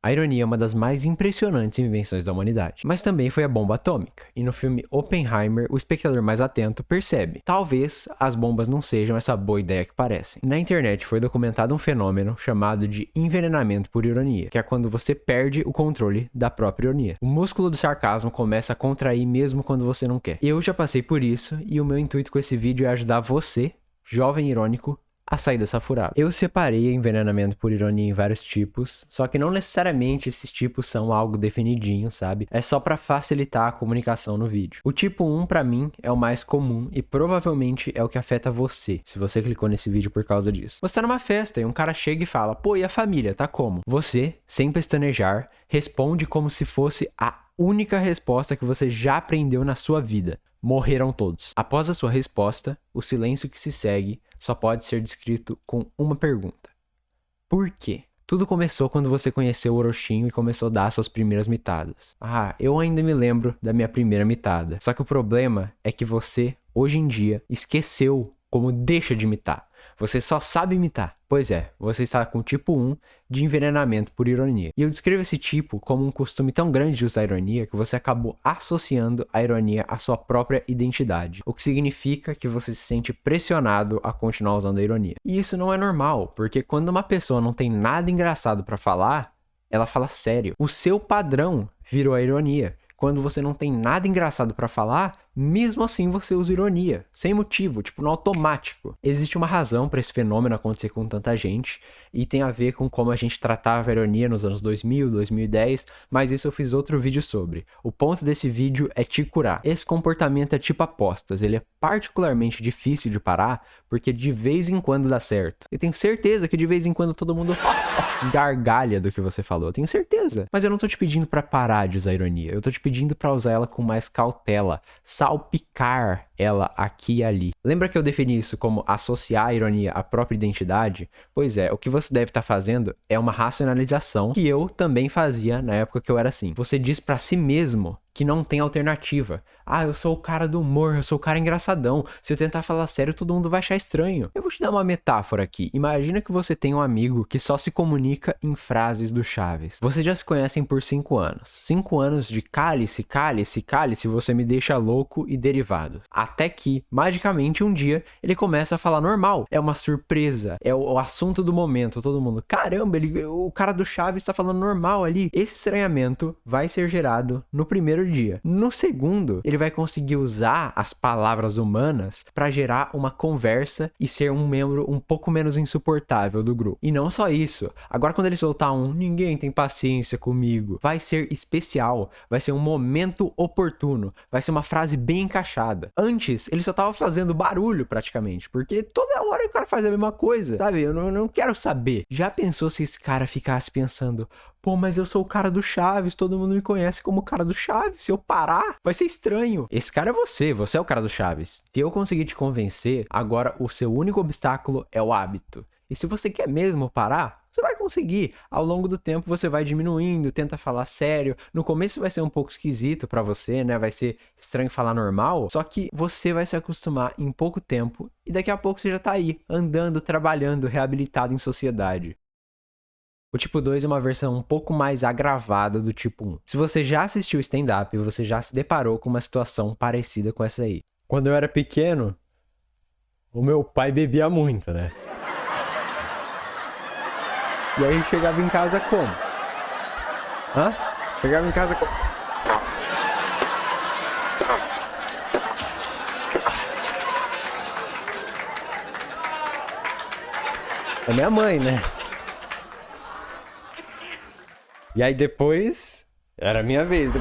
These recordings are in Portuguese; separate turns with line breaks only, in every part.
A ironia é uma das mais impressionantes invenções da humanidade, mas também foi a bomba atômica, e no filme Oppenheimer, o espectador mais atento percebe: talvez as bombas não sejam essa boa ideia que parecem. Na internet foi documentado um fenômeno chamado de envenenamento por ironia, que é quando você perde o controle da própria ironia. O músculo do sarcasmo começa a contrair mesmo quando você não quer. Eu já passei por isso, e o meu intuito com esse vídeo é ajudar você, jovem irônico, a sair dessa furada. Eu separei envenenamento por ironia em vários tipos, só que não necessariamente esses tipos são algo definidinho, sabe? É só pra facilitar a comunicação no vídeo. O tipo 1, pra mim, é o mais comum e provavelmente é o que afeta você, se você clicou nesse vídeo por causa disso. Você tá numa festa e um cara chega e fala: pô, e a família, tá como? Você, sem pestanejar, responde como se fosse a única resposta que você já aprendeu na sua vida: morreram todos. Após a sua resposta, o silêncio que se segue só pode ser descrito com uma pergunta: por quê? Tudo começou quando você conheceu o Orochinho e começou a dar suas primeiras mitadas. Ah, eu ainda me lembro da minha primeira mitada. Só que o problema é que você, hoje em dia, esqueceu como deixa de imitar. Você só sabe imitar. Pois é, você está com o tipo 1 de envenenamento por ironia. E eu descrevo esse tipo como um costume tão grande de usar ironia que você acabou associando a ironia à sua própria identidade. O que significa que você se sente pressionado a continuar usando a ironia. E isso não é normal, porque quando uma pessoa não tem nada engraçado para falar, ela fala sério. O seu padrão virou a ironia. Quando você não tem nada engraçado pra falar, mesmo assim você usa ironia, sem motivo, tipo no automático. Existe uma razão pra esse fenômeno acontecer com tanta gente, e tem a ver com como a gente tratava a ironia nos anos 2000, 2010, mas isso eu fiz outro vídeo sobre. O ponto desse vídeo é te curar. Esse comportamento é tipo apostas, ele é particularmente difícil de parar, porque de vez em quando dá certo. Eu tenho certeza que de vez em quando todo mundo gargalha do que você falou, eu tenho certeza. Mas eu não tô te pedindo pra parar de usar ironia, eu tô te pedindo pra usar ela com mais cautela, salpicar ela aqui e ali. Lembra que eu defini isso como associar a ironia à própria identidade? Pois é, o que você deve estar fazendo é uma racionalização que eu também fazia na época que eu era assim. Você diz pra si mesmo que não tem alternativa. Ah, eu sou o cara do humor, eu sou o cara engraçadão. Se eu tentar falar sério, todo mundo vai achar estranho. Eu vou te dar uma metáfora aqui. Imagina que você tem um amigo que só se comunica em frases do Chaves. Vocês já se conhecem por 5 anos. 5 anos de cálice, cálice, cálice, você me deixa louco e derivados. Até que, magicamente, um dia, ele começa a falar normal. É uma surpresa. É o assunto do momento. Todo mundo, caramba, o cara do Chaves tá falando normal ali. Esse estranhamento vai ser gerado no primeiro dia. No segundo, ele vai conseguir usar as palavras humanas para gerar uma conversa e ser um membro um pouco menos insuportável do grupo. E não só isso. Agora quando ele soltar um ninguém tem paciência comigo, vai ser especial, vai ser um momento oportuno, vai ser uma frase bem encaixada. Antes, ele só tava fazendo barulho praticamente, porque toda hora o cara faz a mesma coisa, sabe? Eu não quero saber. Já pensou se esse cara ficasse pensando: pô, mas eu sou o cara do Chaves, todo mundo me conhece como o cara do Chaves, se eu parar, vai ser estranho. Esse cara é você é o cara do Chaves. Se eu conseguir te convencer, agora o seu único obstáculo é o hábito. E se você quer mesmo parar, você vai conseguir. Ao longo do tempo você vai diminuindo, tenta falar sério. No começo vai ser um pouco esquisito pra você, né? Vai ser estranho falar normal. Só que você vai se acostumar em pouco tempo e daqui a pouco você já tá aí, andando, trabalhando, reabilitado em sociedade. O tipo 2 é uma versão um pouco mais agravada do tipo 1. Se você já assistiu stand-up, você já se deparou com uma situação parecida com essa aí. Quando eu era pequeno, o meu pai bebia muito, né? E aí chegava em casa como? Chegava em casa como? É minha mãe, né? E aí depois, era a minha vez.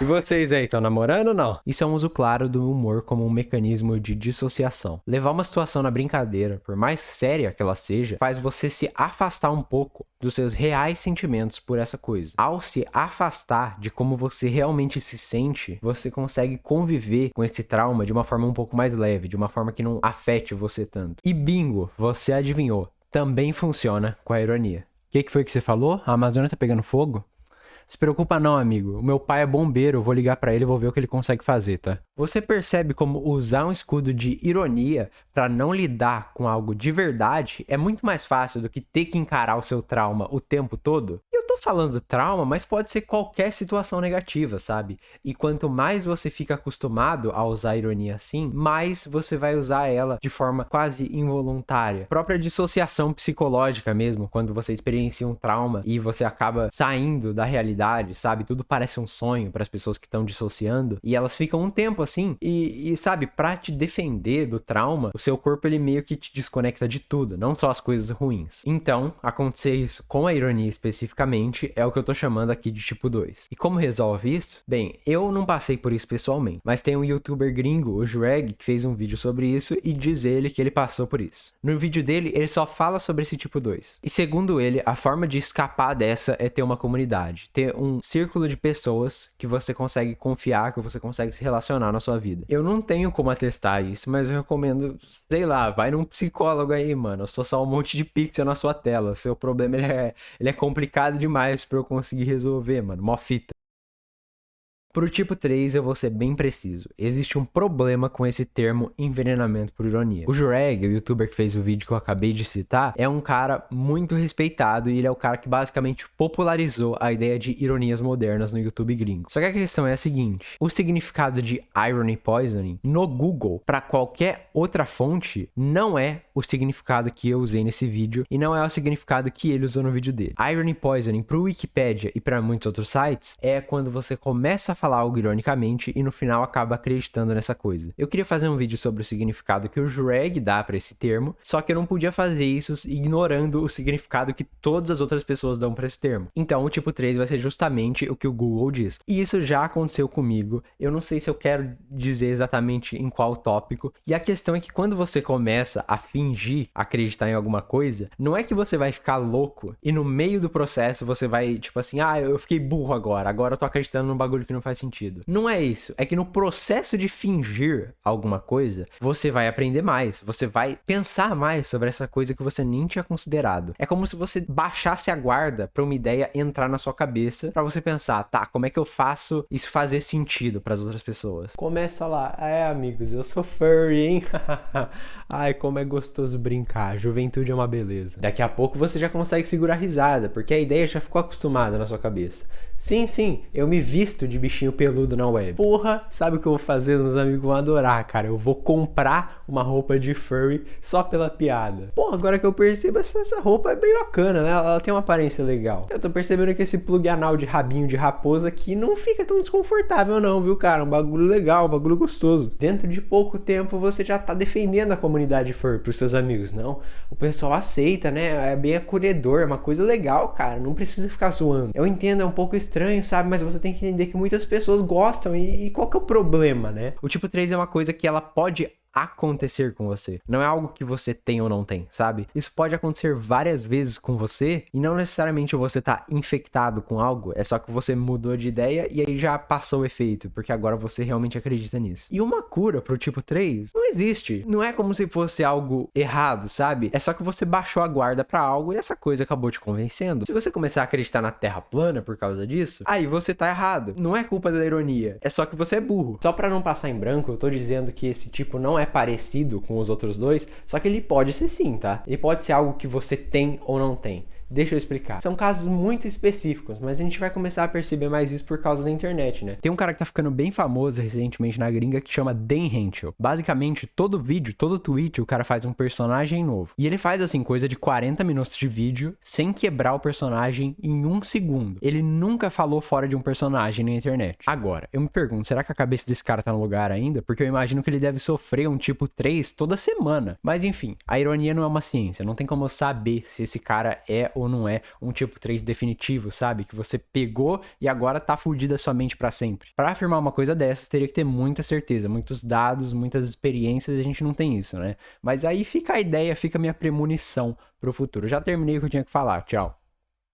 E vocês aí, estão namorando ou não? Isso é um uso claro do humor como um mecanismo de dissociação. Levar uma situação na brincadeira, por mais séria que ela seja, faz você se afastar um pouco dos seus reais sentimentos por essa coisa. Ao se afastar de como você realmente se sente, você consegue conviver com esse trauma de uma forma um pouco mais leve, de uma forma que não afete você tanto. E bingo, você adivinhou, também funciona com a ironia. O que foi que você falou? A Amazônia tá pegando fogo? Se preocupa não, amigo. O meu pai é bombeiro, eu vou ligar pra ele e vou ver o que ele consegue fazer, tá? Você percebe como usar um escudo de ironia para não lidar com algo de verdade é muito mais fácil do que ter que encarar o seu trauma o tempo todo? Eu tô falando trauma, mas pode ser qualquer situação negativa, sabe? E quanto mais você fica acostumado a usar a ironia assim, mais você vai usar ela de forma quase involuntária. Própria dissociação psicológica mesmo, quando você experiencia um trauma e você acaba saindo da realidade, sabe? Tudo parece um sonho para as pessoas que estão dissociando e elas ficam um tempo assim e sabe, pra te defender do trauma, o seu corpo ele meio que te desconecta de tudo, não só as coisas ruins. Então, acontecer isso com a ironia especificamente é o que eu tô chamando aqui de tipo 2. E como resolve isso? Bem, eu não passei por isso pessoalmente, mas tem um youtuber gringo, o Jreg, que fez um vídeo sobre isso e diz ele que ele passou por isso. No vídeo dele, ele só fala sobre esse tipo 2. E segundo ele, a forma de escapar dessa é ter uma comunidade, ter um círculo de pessoas que você consegue confiar, que você consegue se relacionar na sua vida. Eu não tenho como atestar isso, mas eu recomendo, sei lá, vai num psicólogo aí, mano. Eu sou só um monte de pixel na sua tela. O seu problema ele é complicado demais pra eu conseguir resolver, mano. Mó fita. Pro tipo 3, eu vou ser bem preciso. Existe um problema com esse termo envenenamento por ironia. O Jreg, o youtuber que fez o vídeo que eu acabei de citar, é um cara muito respeitado e ele é o cara que basicamente popularizou a ideia de ironias modernas no YouTube gringo. Só que a questão é a seguinte, o significado de irony poisoning no Google, para qualquer outra fonte, não é o significado que eu usei nesse vídeo e não é o significado que ele usou no vídeo dele. Irony poisoning pro Wikipedia e para muitos outros sites é quando você começa a falar algo ironicamente e no final acaba acreditando nessa coisa. Eu queria fazer um vídeo sobre o significado que o Jreg dá para esse termo, só que eu não podia fazer isso ignorando o significado que todas as outras pessoas dão para esse termo. Então o tipo 3 vai ser justamente o que o Google diz. E isso já aconteceu comigo, eu não sei se eu quero dizer exatamente em qual tópico, e a questão é que quando você começa a fingir acreditar em alguma coisa, não é que você vai ficar louco e no meio do processo você vai tipo assim, eu fiquei burro agora eu tô acreditando num bagulho que não faz sentido. Não é isso. É que no processo de fingir alguma coisa, você vai aprender mais. Você vai pensar mais sobre essa coisa que você nem tinha considerado. É como se você baixasse a guarda pra uma ideia entrar na sua cabeça, pra você pensar, tá, como é que eu faço isso fazer sentido pras outras pessoas? Começa lá. Amigos, eu sou furry, hein? Ai, como é gostoso brincar. Juventude é uma beleza. Daqui a pouco você já consegue segurar a risada, porque a ideia já ficou acostumada na sua cabeça. Sim, eu me visto de bichinho peludo na web. Porra, sabe o que eu vou fazer? Meus amigos vão adorar, cara. Eu vou comprar uma roupa de furry só pela piada. Porra, agora que eu percebo, essa roupa é bem bacana, né? Ela tem uma aparência legal. Eu tô percebendo que esse plug anal de rabinho de raposa aqui não fica tão desconfortável não, viu, cara? Um bagulho legal, um bagulho gostoso. Dentro de pouco tempo você já tá defendendo a comunidade furry pros seus amigos, não? O pessoal aceita, né? É bem acolhedor, é uma coisa legal, cara. Não precisa ficar zoando. Eu entendo, é um pouco estranho, sabe? Mas você tem que entender que muitas pessoas gostam e qual que é o problema, né? O tipo 3 é uma coisa que ela pode acontecer com você. Não é algo que você tem ou não tem, sabe? Isso pode acontecer várias vezes com você e não necessariamente você tá infectado com algo, é só que você mudou de ideia e aí já passou o efeito, porque agora você realmente acredita nisso. E uma cura pro tipo 3 não existe. Não é como se fosse algo errado, sabe? É só que você baixou a guarda pra algo e essa coisa acabou te convencendo. Se você começar a acreditar na Terra plana por causa disso, aí você tá errado. Não é culpa da ironia, é só que você é burro. Só pra não passar em branco, eu tô dizendo que esse tipo não é parecido com os outros dois, só que ele pode ser sim, tá? Ele pode ser algo que você tem ou não tem. Deixa eu explicar. São casos muito específicos, mas a gente vai começar a perceber mais isso por causa da internet, né? Tem um cara que tá ficando bem famoso recentemente na gringa que chama Dan Henschel. Basicamente, todo vídeo, todo tweet, o cara faz um personagem novo. E ele faz, assim, coisa de 40 minutos de vídeo sem quebrar o personagem em 1 segundo. Ele nunca falou fora de um personagem na internet. Agora, eu me pergunto, será que a cabeça desse cara tá no lugar ainda? Porque eu imagino que ele deve sofrer um tipo 3 toda semana. Mas enfim, a ironia não é uma ciência. Não tem como eu saber se esse cara é ou não é um tipo 3 definitivo, sabe? Que você pegou e agora tá fudida a sua mente pra sempre. Pra afirmar uma coisa dessas, teria que ter muita certeza, muitos dados, muitas experiências, e a gente não tem isso, né? Mas aí fica a ideia, fica a minha premonição pro futuro. Já terminei o que eu tinha que falar. Tchau.